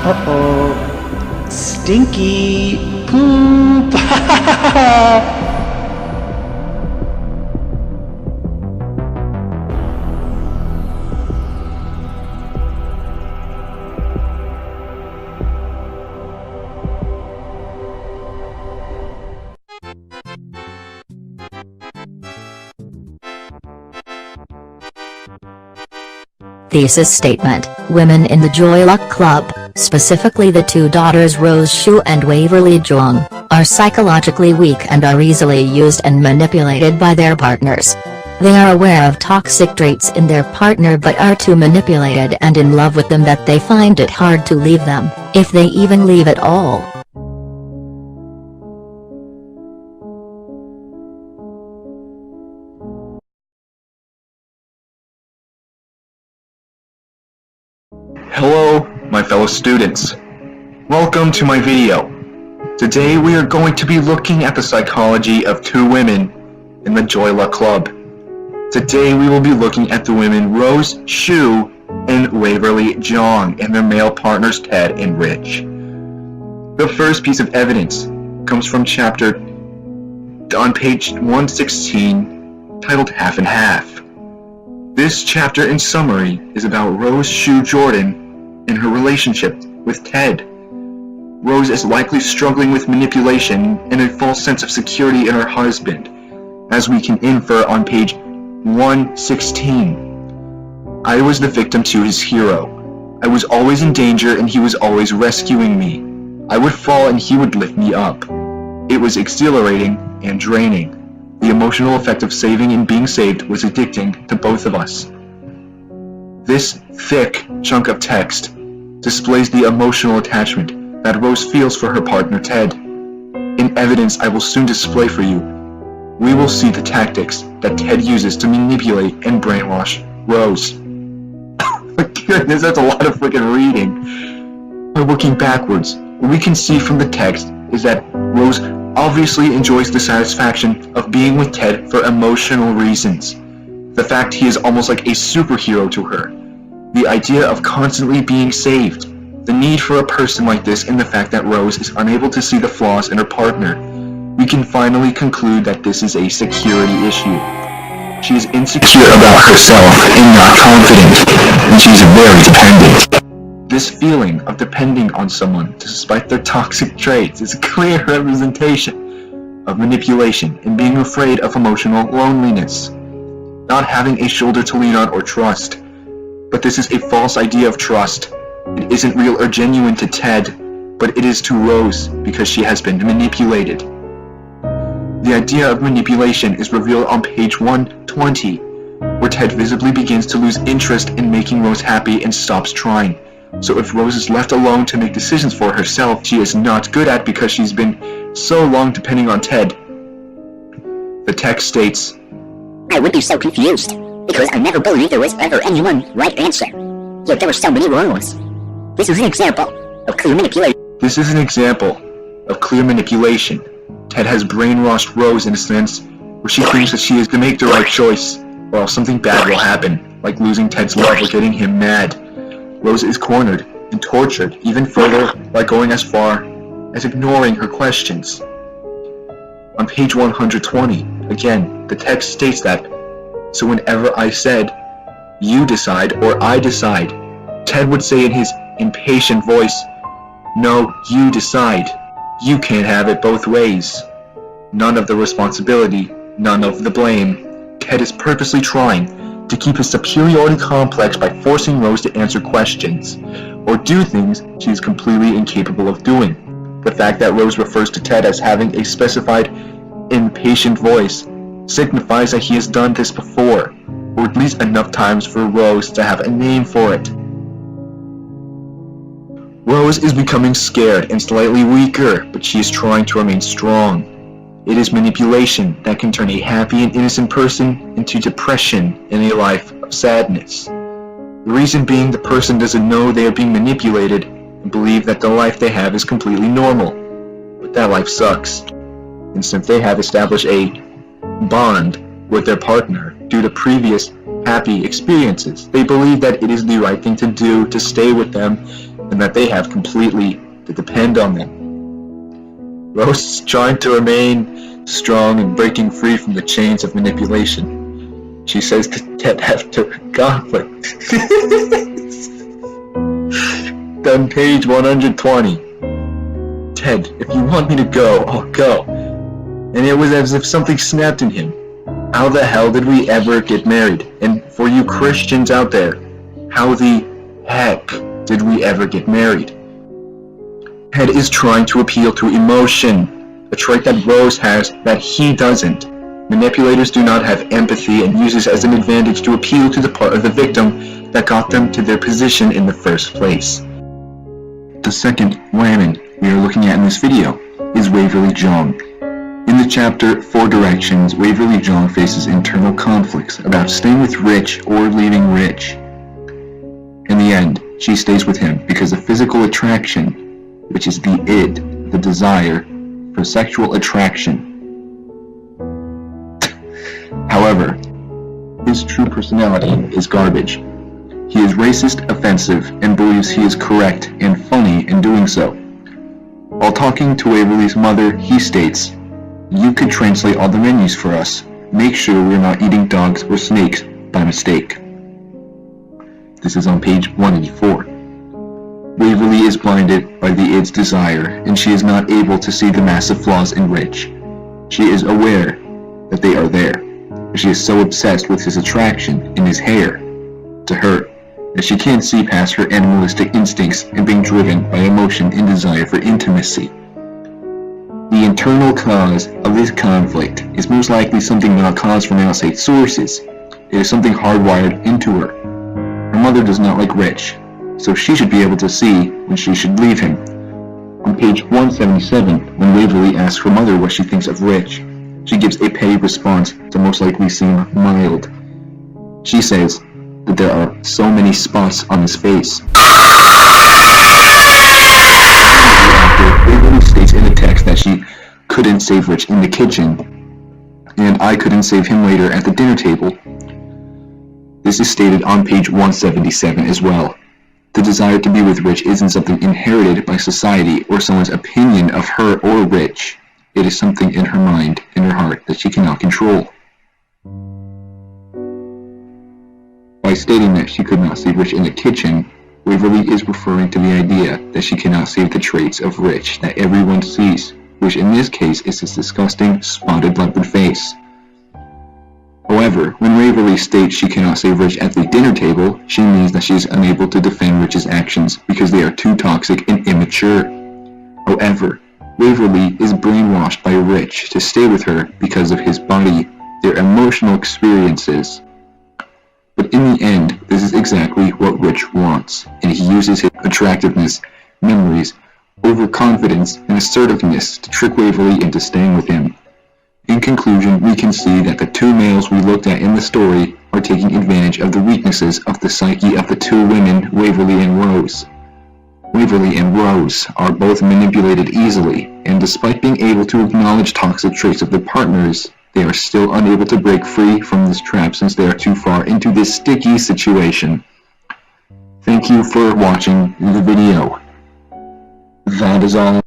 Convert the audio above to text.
Uh-oh. Stinky poop. Thesis statement: Women in the Joy Luck Club, specifically the two daughters Rose Hsu and Waverly Zhang, are psychologically weak and are easily used and manipulated by their partners. They are aware of toxic traits in their partner but are too manipulated and in love with them that they find it hard to leave them, if they even leave at all. Hello, my fellow students. Welcome to my video. Today we are going to be looking at the psychology of two women in the Joy Luck Club. Today we will be looking at the women Rose Hsu and Waverly Zhang and their male partners Ted and Rich. The first piece of evidence comes from chapter on page 116, titled Half and Half. This chapter in summary is about Rose Hsu Jordan and her relationship with Ted. Rose is likely struggling with manipulation and a false sense of security in her husband, as we can infer on page 116. I was the victim to his hero. I was always in danger and he was always rescuing me. I would fall and he would lift me up. It was exhilarating and draining. The emotional effect of saving and being saved was addicting to both of us. This thick chunk of text displays the emotional attachment that Rose feels for her partner Ted. In evidence I will soon display for you, we will see the tactics that Ted uses to manipulate and brainwash Rose. Goodness, that's a lot of freaking reading. By working backwards, what we can see from the text is that Rose obviously enjoys the satisfaction of being with Ted for emotional reasons. The fact he is almost like a superhero to her. The idea of constantly being saved. The need for a person like this and the fact that Rose is unable to see the flaws in her partner. We can finally conclude that this is a security issue. She is insecure about herself and not confident, and she's very dependent. This feeling of depending on someone despite their toxic traits is a clear representation of manipulation and being afraid of emotional loneliness. Not having a shoulder to lean on or trust. But this is a false idea of trust. It isn't real or genuine to Ted, but it is to Rose because she has been manipulated. The idea of manipulation is revealed on page 120, where Ted visibly begins to lose interest in making Rose happy and stops trying. So if Rose is left alone to make decisions for herself, she is not good at because she's been so long depending on Ted. The text states, I would be so confused, because I never believed there was ever any one right answer. Yet there were so many wrong ones. This is an example of clear manipulation. This is an example of clear manipulation. Ted has brainwashed Rose in a sense where she thinks that she is to make the right choice, or else something bad will happen, like losing Ted's love or getting him mad. Rose is cornered and tortured even further by going as far as ignoring her questions. On page 120, again, the text states that, so whenever I said, you decide or I decide, Ted would say in his impatient voice, no, you decide. You can't have it both ways. None of the responsibility, none of the blame. Ted is purposely trying to keep his superiority complex by forcing Rose to answer questions, or do things she is completely incapable of doing. The fact that Rose refers to Ted as having a specified, impatient voice signifies that he has done this before, or at least enough times for Rose to have a name for it. Rose is becoming scared and slightly weaker, but she is trying to remain strong. It is manipulation that can turn a happy and innocent person into depression and a life of sadness. The reason being the person doesn't know they are being manipulated and believe that the life they have is completely normal. But that life sucks. And since they have established a bond with their partner due to previous happy experiences, they believe that it is the right thing to do to stay with them and that they have completely to depend on them. Rose is trying to remain strong and breaking free from the chains of manipulation. She says to Ted after conflict. On page 120. Ted, if you want me to go, I'll go. And it was as if something snapped in him. How the hell did we ever get married? And for you Christians out there, how the heck did we ever get married? Ted is trying to appeal to emotion, a trait that Rose has that he doesn't. Manipulators do not have empathy and use this as an advantage to appeal to the part of the victim that got them to their position in the first place. The second woman we are looking at in this video is Waverly Jong. In the chapter 4 Directions, Waverly Jong faces internal conflicts about staying with Rich or leaving Rich. In the end, she stays with him because of physical attraction, which is the id, the desire for sexual attraction. However, his true personality is garbage. He is racist, offensive, and believes he is correct and funny in doing so. While talking to Waverly's mother, he states, "You could translate all the menus for us. Make sure we're not eating dogs or snakes by mistake." This is on page 184. Waverly is blinded by the id's desire, and she is not able to see the massive flaws in Rich. She is aware that they are there, but she is so obsessed with his attraction in his hair to her that she can't see past her animalistic instincts and being driven by emotion and desire for intimacy. The internal cause of this conflict is most likely something not caused from outside sources. It is something hardwired into her. Her mother does not like Rich, so she should be able to see when she should leave him. On page 177, when Waverly asks her mother what she thinks of Rich, she gives a petty response to most likely seem mild. She says that there are so many spots on his face. Waverly states in the text that she couldn't save Rich in the kitchen, and I couldn't save him later at the dinner table. This is stated on page 177 as well. The desire to be with Rich isn't something inherited by society or someone's opinion of her or Rich. It is something in her mind, in her heart, that she cannot control. By stating that she could not save Rich in the kitchen, Waverly is referring to the idea that she cannot save the traits of Rich that everyone sees, which in this case is his disgusting, spotted leopard face. However, when Waverly states she cannot save Rich at the dinner table, she means that she is unable to defend Rich's actions because they are too toxic and immature. However, Waverly is brainwashed by Rich to stay with her because of his body, their emotional experiences. But in the end, this is exactly what Rich wants, and he uses his attractiveness, memories, overconfidence, and assertiveness to trick Waverly into staying with him. In conclusion, we can see that the two males we looked at in the story are taking advantage of the weaknesses of the psyche of the two women, Waverly and Rose. Waverly and Rose are both manipulated easily, and despite being able to acknowledge toxic traits of their partners, they are still unable to break free from this trap since they are too far into this sticky situation. Thank you for watching the video. That is all.